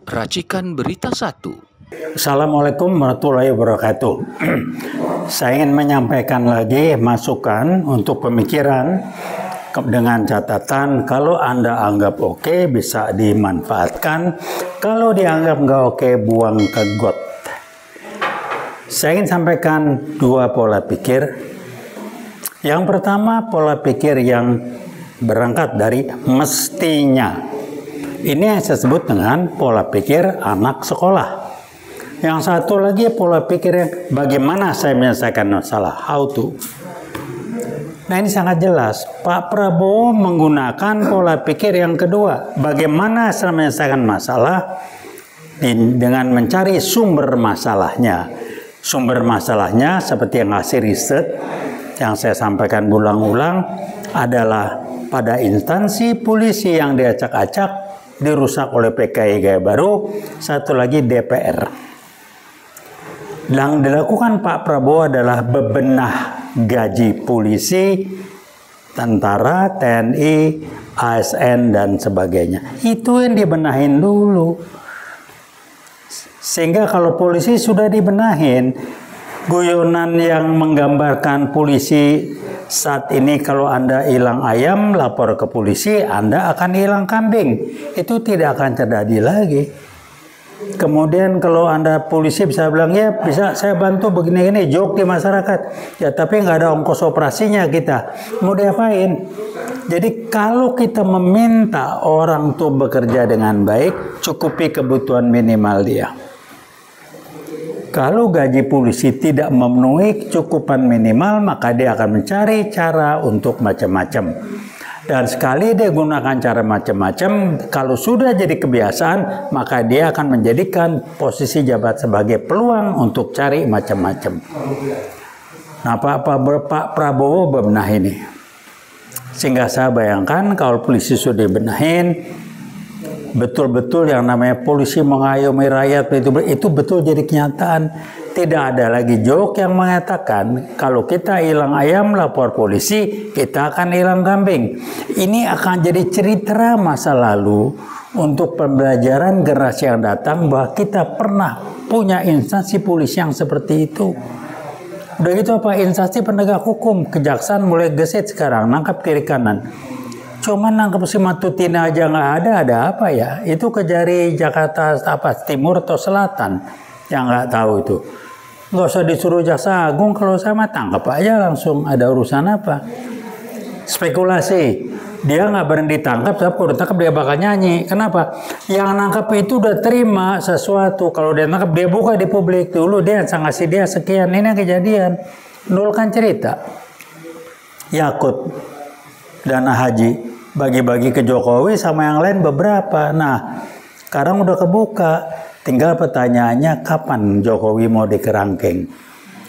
Racikan Berita 1. Assalamualaikum warahmatullahi wabarakatuh. Saya ingin menyampaikan lagi masukan untuk pemikiran dengan catatan kalau Anda anggap oke bisa dimanfaatkan, kalau dianggap nggak oke buang ke got. Saya ingin sampaikan dua pola pikir. Yang pertama, pola pikir yang berangkat dari mestinya. Ini yang saya sebut dengan pola pikir anak sekolah. Yang satu lagi pola pikir yang bagaimana saya menyelesaikan masalah, how to. Nah, ini sangat jelas. Pak Prabowo menggunakan pola pikir yang kedua. Bagaimana saya menyelesaikan masalah dengan mencari sumber masalahnya. Sumber masalahnya seperti yang hasil riset yang saya sampaikan berulang-ulang adalah pada instansi polisi yang diacak-acak, dirusak oleh PKI Gaya Baru, satu lagi DPR. Yang dilakukan Pak Prabowo adalah bebenah gaji polisi, tentara, TNI, ASN, dan sebagainya. Itu yang dibenahin dulu. Sehingga kalau polisi sudah dibenahin, guyonan yang menggambarkan polisi saat ini kalau Anda hilang ayam, lapor ke polisi, Anda akan hilang kambing. Itu tidak akan terjadi lagi. Kemudian kalau Anda polisi bisa bilang, ya bisa saya bantu begini-gini, joke di masyarakat. Ya tapi nggak ada ongkos operasinya kita. Mau diapain? Jadi kalau kita meminta orang tuh bekerja dengan baik, cukupi kebutuhan minimal dia. Kalau gaji polisi tidak memenuhi kecukupan minimal, maka dia akan mencari cara untuk macam-macam. Dan sekali dia gunakan cara macam-macam, kalau sudah jadi kebiasaan, maka dia akan menjadikan posisi jabat sebagai peluang untuk cari macam-macam. Nah, Pak Prabowo bebenah ini. Sehingga saya bayangkan kalau polisi sudah dibenahin, betul-betul yang namanya polisi mengayomi rakyat itu betul jadi kenyataan. Tidak ada lagi joke yang mengatakan kalau kita hilang ayam lapor polisi, kita akan hilang kambing. Ini akan jadi cerita masa lalu untuk pembelajaran generasi yang datang bahwa kita pernah punya instansi polisi yang seperti itu. Udah gitu apa, instansi penegak hukum, kejaksaan mulai gesit sekarang, nangkap kiri kanan. Cuman nangkep si Matutina aja nggak ada apa ya? Itu ke jari Jakarta timur atau selatan yang nggak tahu itu. Nggak usah disuruh Jaksa Agung, kalau sama tangkap aja langsung, ada urusan apa? Spekulasi. Dia nggak berhenti ditangkap, tapi udah tangkap dia bakal nyanyi. Kenapa? Yang nangkap itu udah terima sesuatu. Kalau dia nangkap dia buka di publik dulu, dia ngasih dia sekian. Ini kejadian. Nolkan cerita. Yakut dana haji bagi-bagi ke Jokowi sama yang lain beberapa. Nah, sekarang udah kebuka. Tinggal pertanyaannya kapan Jokowi mau dikerangkeng.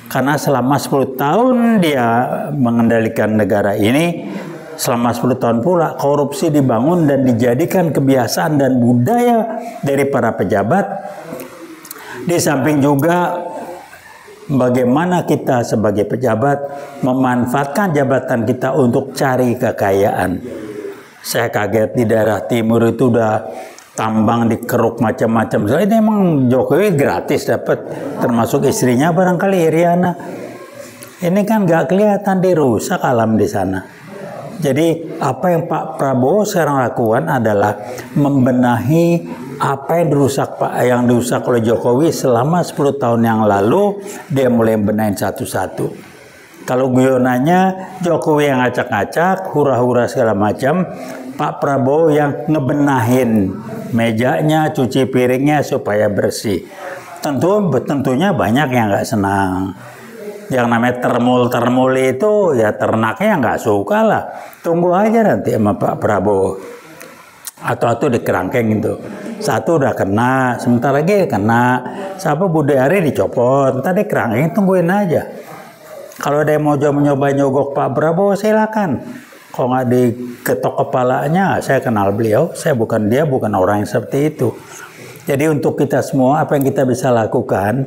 Karena selama 10 tahun dia mengendalikan negara ini, selama 10 tahun pula korupsi dibangun dan dijadikan kebiasaan dan budaya dari para pejabat. Di samping juga bagaimana kita sebagai pejabat memanfaatkan jabatan kita untuk cari kekayaan. Saya kaget di daerah timur itu udah tambang dikeruk macam-macam. Ini emang Jokowi gratis dapat, termasuk istrinya barangkali Iriana. Ini kan nggak kelihatan, dirusak alam di sana. Jadi apa yang Pak Prabowo sekarang lakukan adalah membenahi apa yang dirusak oleh Jokowi selama 10 tahun yang lalu. Dia mulai benahin satu-satu. Kalau guyonannya Jokowi yang ngacak-ngacak, hura-hura segala macam, Pak Prabowo yang ngebenahin mejanya, cuci piringnya supaya bersih. Tentunya banyak yang nggak senang. Yang namanya termul itu ya ternaknya nggak suka lah. Tunggu aja nanti sama Pak Prabowo. Atau dikerangkeng itu. Satu udah kena, sebentar lagi kena. Siapa Budi Ari dicopot, ntar dikerangkeng, tungguin aja. Kalau ada yang mau mencoba nyogok Pak Prabowo silakan. Kalau nggak diketok kepalanya, saya kenal beliau. Saya bukan dia, bukan orang yang seperti itu. Jadi untuk kita semua, apa yang kita bisa lakukan,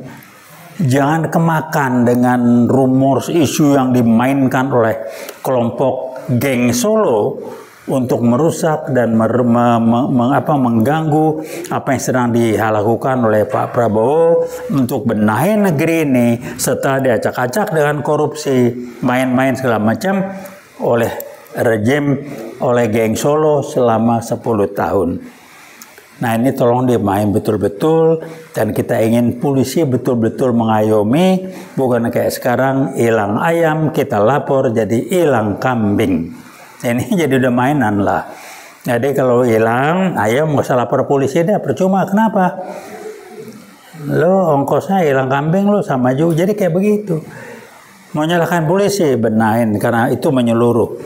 jangan kemakan dengan rumor isu yang dimainkan oleh kelompok geng Solo untuk merusak dan mengganggu apa yang sedang dilakukan oleh Pak Prabowo untuk benahi negeri ini setelah diacak-acak dengan korupsi, main-main segala macam oleh rejim, oleh geng Solo selama 10 tahun. Nah ini tolong dimain betul-betul, dan kita ingin polisi betul-betul mengayomi, bukan kayak sekarang hilang ayam kita lapor jadi hilang kambing. Ini jadi udah mainan lah. Jadi kalau hilang ayam nggak usah lapor polisi deh, percuma. Kenapa? Lo ongkosnya hilang kambing lo sama juga, jadi kayak begitu. Mau nyalahkan polisi, benahin karena itu menyeluruh.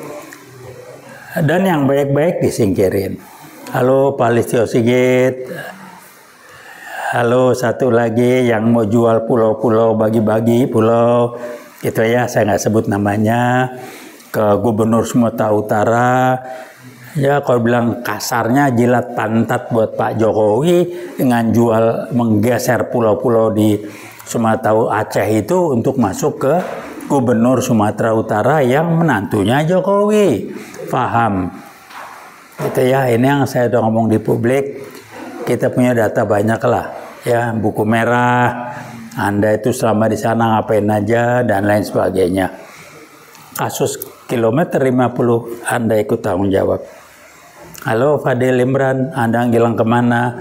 Dan yang baik-baik disingkirin. Halo Pak Listio Sigit. Halo satu lagi yang mau jual pulau-pulau, bagi-bagi pulau. Itu ya, saya nggak sebut namanya. Ke Gubernur Sumatera Utara. Ya kalau bilang kasarnya jilat pantat buat Pak Jokowi dengan jual menggeser pulau-pulau di Sumatera Aceh itu untuk masuk ke Gubernur Sumatera Utara yang menantunya Jokowi. Paham? Gitu ya, ini yang saya udah ngomong di publik. Kita punya data banyak lah, ya, buku merah. Anda itu selama di sana ngapain aja dan lain sebagainya. Kasus kilometer 50 Anda ikut tanggung jawab. Halo Fadil Imran, Anda ngilang kemana?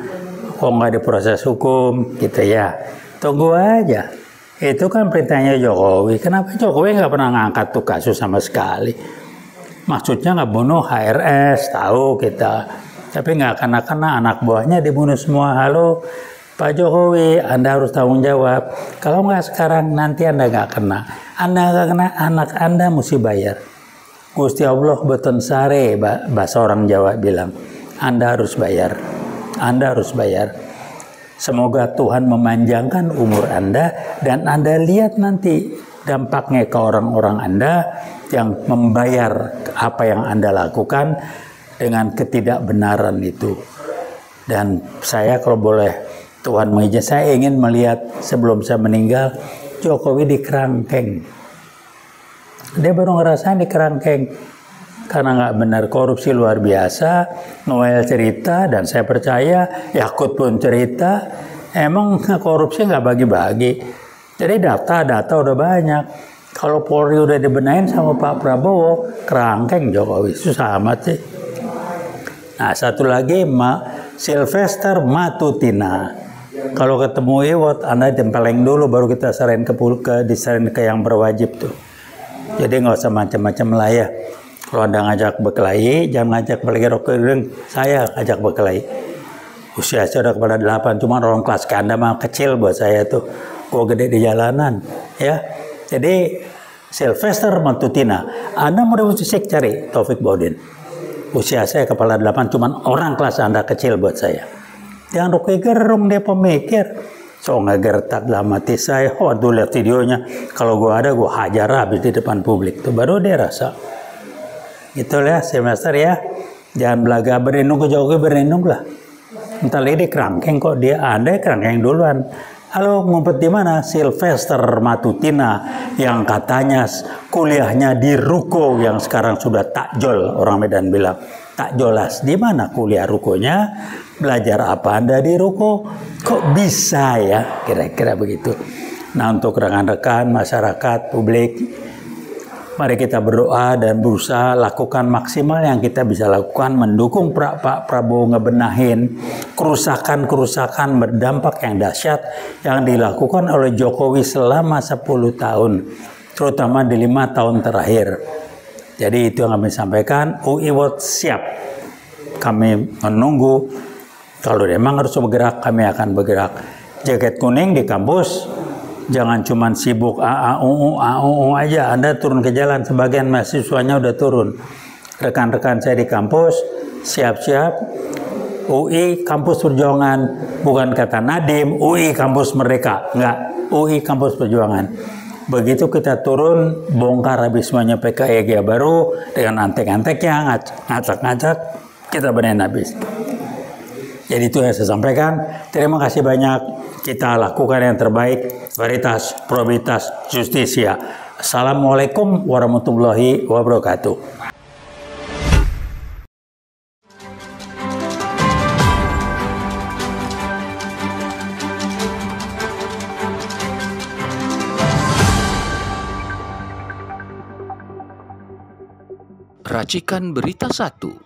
Kok nggak diproses hukum? Gitu ya. Tunggu aja. Itu kan perintahnya Jokowi. Kenapa Jokowi nggak pernah ngangkat tuh kasus sama sekali? Maksudnya nggak bunuh HRS, tahu kita. Tapi nggak kena anak buahnya dibunuh semua. Halo Pak Jokowi, Anda harus tanggung jawab. Kalau nggak sekarang, nanti Anda nggak kena. Anda nggak kena, anak Anda mesti bayar. Gusti Allah beton sare, bahasa orang Jawa bilang. Anda harus bayar. Anda harus bayar. Semoga Tuhan memanjangkan umur Anda dan Anda lihat nanti dampaknya ke orang-orang Anda yang membayar apa yang Anda lakukan dengan ketidakbenaran itu. Dan saya kalau boleh Tuhan mengizinkan, saya ingin melihat sebelum saya meninggal Jokowi di kerangkeng. Dia baru ngerasain di kerangkeng karena nggak benar, korupsi luar biasa. Noel cerita dan saya percaya, Yakut pun cerita, emang korupsi nggak bagi-bagi. Jadi data udah banyak. Kalau Polri udah dibenahin sama Pak Prabowo, kerangkeng Jokowi, susah amat sih. Nah satu lagi, Sylvester Matutina. Kalau ketemu Iwot, Anda tempeleng dulu, baru kita diserahin ke yang berwajib tuh. Jadi nggak usah macam-macam lah ya. Kalau Anda ngajak berkelahi, jangan ngajak balik roke ring. Saya ngajak berkelahi. Usia saya udah kepala 8, cuma orang kelas ke Anda mah kecil buat saya tuh. Gue gede di jalanan, ya. Jadi Sylvester Matutina, Anda mau musik cari Taufik Baudin. Usia saya kepala 8, cuma orang kelas Anda kecil buat saya. Jangan roke gerung, dia pemikir. So ngegertak dalam hati saya, waduh lihat videonya. Kalau gue ada, gue hajar habis di depan publik. Tuh baru dia rasa. Gitu ya, semester ya. Jangan belaga berlindung ke Jokowi, berlindung lah. Entar lagi kerangkeng kok dia, Anda kerangkeng duluan. Halo, ngumpet di mana? Sylvester Matutina yang katanya kuliahnya di Ruko yang sekarang sudah takjol, orang Medan bilang. Takjolas, di mana kuliah rukonya? Belajar apa Anda di ruko? Kok bisa ya? Kira-kira begitu. Nah untuk rekan-rekan, masyarakat, publik, mari kita berdoa dan berusaha lakukan maksimal yang kita bisa lakukan, mendukung Pak Prabowo ngebenahin kerusakan-kerusakan berdampak yang dahsyat yang dilakukan oleh Jokowi selama 10 tahun, terutama di 5 tahun terakhir. Jadi itu yang kami sampaikan. UI World siap. Kami menunggu. Kalau memang harus bergerak, kami akan bergerak. Jaket kuning di kampus, jangan cuma sibuk AAUU aja. Anda turun ke jalan, sebagian mahasiswanya udah turun. Rekan-rekan saya di kampus, siap-siap. UI kampus perjuangan, bukan kata Nadiem, UI kampus merdeka. Enggak, UI kampus perjuangan. Begitu kita turun, bongkar habis semuanya PKIG baru dengan antek-anteknya, ngacak-ngacak, kita benerin habis. Jadi itu yang saya sampaikan. Terima kasih banyak. Kita lakukan yang terbaik. Veritas, probabilitas, justisia. Assalamualaikum warahmatullahi wabarakatuh. Racikan Berita 1.